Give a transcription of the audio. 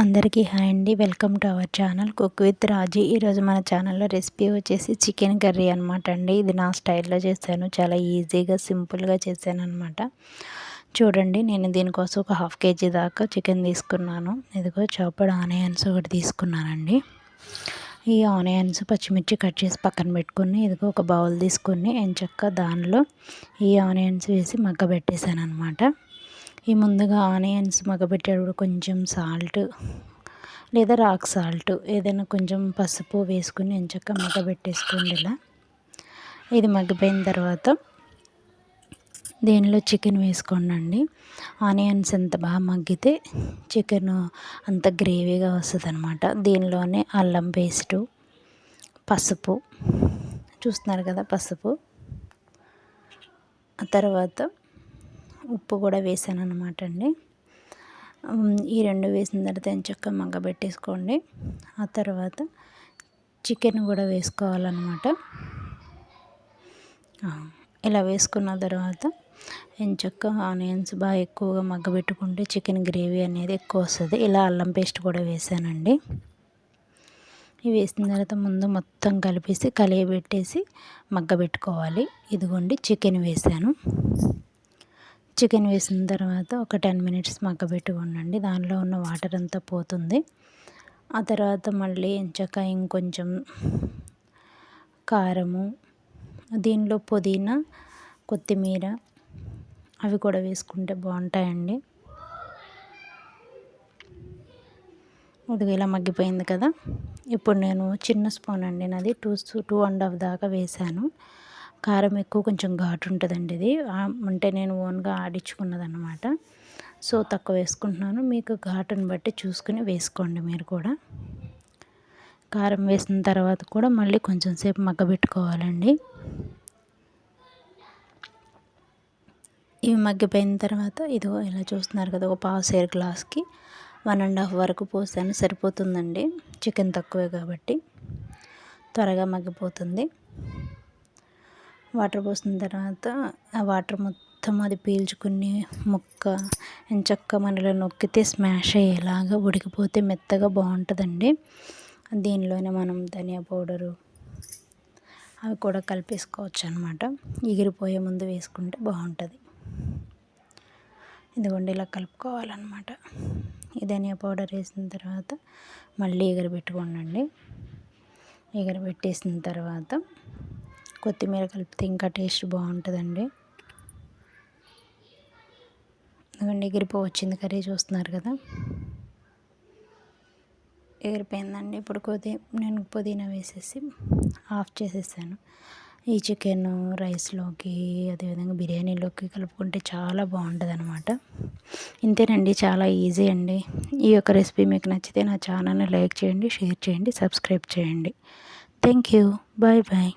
అందరికీ హాయ్ అండి. Welcome to our channel cook with Raji. ఈరోజు మన ఛానల్లో రెసిపీ వచ్చేసి చికెన్ కర్రీ అనమాట అండి. ఇది నా స్టైల్లో చేశాను. చాలా ఈజీగా సింపుల్గా చేశాను అనమాట. చూడండి, నేను దీనికోసం ఒక హాఫ్ కేజీ దాకా చికెన్ తీసుకున్నాను. ఇదిగో చాప్డ్ ఆనియన్స్ ఒకటి తీసుకున్నానండి. ఈ ఆనియన్స్ పచ్చిమిర్చి కట్ చేసి పక్కన పెట్టుకుని, ఇదిగో ఒక బౌల్ తీసుకుని ఎంచక్కా దానిలో ఈ ఆనియన్స్ వేసి మగ్గబెట్టేశాను అనమాట. ఈ ముందుగా ఆనియన్స్ మగ్గబెట్టేటప్పుడు కొంచెం సాల్ట్ లేదా రాక్ సాల్ట్ ఏదైనా కొంచెం పసుపు వేసుకుని ఎంచక్కా మగ్గబెట్టేసుకోండి. ఇలా ఇది మగ్గిపోయిన తర్వాత దీనిలో చికెన్ వేసుకోండి. ఆనియన్స్ ఎంత బాగా మగ్గితే చికెన్ అంత గ్రేవీగా వస్తుంది అనమాట. దీనిలోనే అల్లం పేస్టు, పసుపు చూస్తున్నారు కదా, పసుపు, ఆ తర్వాత ఉప్పు కూడా వేసాను అనమాట అండి. ఈ రెండు వేసిన తర్వాత ఎంచక్కా మగ్గబెట్టేసుకోండి. ఆ తర్వాత చికెన్ కూడా వేసుకోవాలన్నమాట. ఇలా వేసుకున్న తర్వాత ఎంచక్కా ఆనియన్స్ బాగా ఎక్కువగా మగ్గబెట్టుకుంటే చికెన్ గ్రేవీ అనేది ఎక్కువ వస్తుంది. ఇలా అల్లం పేస్ట్ కూడా వేసానండి. ఇవి వేసిన తర్వాత ముందు మొత్తం కలిపేసి కలియబెట్టేసి మగ్గబెట్టుకోవాలి. ఇదిగోండి, చికెన్ వేసాను. చికెన్ వేసిన తర్వాత ఒక 10 మినిట్స్ మగ్గబెట్టుకోండి. దానిలో ఉన్న వాటర్ అంతా పోతుంది. ఆ తర్వాత మళ్ళీ ఎంచక్కా ఇంకొంచెం కారము, దీనిలో పుదీనా, కొత్తిమీర అవి కూడా వేసుకుంటే బాగుంటాయండి. ఇది ఇలా మగ్గిపోయింది కదా. ఇప్పుడు నేను చిన్న స్పూన్ అండి, నాది 2.5 దాకా వేసాను. కారం ఎక్కువ కొంచెం ఘాటు ఉంటుందండి. ఇది అంటే నేను ఓన్గా ఆడించుకున్నదన్నమాట. సో తక్కువ వేసుకుంటున్నాను. మీకు ఘాటుని బట్టి చూసుకుని వేసుకోండి మీరు కూడా. కారం వేసిన తర్వాత కూడా మళ్ళీ కొంచెం సేపు మగ్గబెట్టుకోవాలండి. ఇవి మగ్గిపోయిన తర్వాత ఇదిగో ఇలా చూస్తున్నారు కదా, ఒక పావు సేరు గ్లాస్కి 1.5 వరకు పోసాను. సరిపోతుందండి, చికెన్ తక్కువే కాబట్టి త్వరగా మగ్గిపోతుంది. వాటర్ పోసిన తర్వాత ఆ వాటర్ మొత్తం అది పీల్చుకుని ముక్క ఎంచక్కా మనలో నొక్కితే స్మాష్ అయ్యేలాగా ఉడికిపోతే మెత్తగా బాగుంటుందండి. దీనిలోనే మనం ధనియా పౌడరు అవి కూడా కలిపేసుకోవచ్చు అనమాట. ఎగిరిపోయే ముందు వేసుకుంటే బాగుంటుంది. ఇదిగోండి, ఇలా కలుపుకోవాలన్నమాట. ఈ ధనియా పౌడర్ వేసిన తర్వాత మళ్ళీ ఎగరబెట్టుకోండి. ఎగరబెట్టేసిన తర్వాత కొత్తిమీర కలిపితే ఇంకా టేస్ట్ బాగుంటుందండి. ఎందుకంటే ఎగిరిపోవచ్చింది కర్రీ, చూస్తున్నారు కదా, ఎగిరిపోయిందండి. ఇప్పుడు నేను పుదీనా వేసేసి ఆఫ్ చేసేసాను. ఈ చికెన్ రైస్లోకి అదేవిధంగా బిర్యానీలోకి కలుపుకుంటే చాలా బాగుంటుంది అనమాట. ఇంతేనండి, చాలా ఈజీ అండి. ఈ యొక్క రెసిపీ మీకు నచ్చితే నా ఛానల్ని లైక్ చేయండి, షేర్ చేయండి, సబ్స్క్రైబ్ చేయండి. Thank you. Bye bye.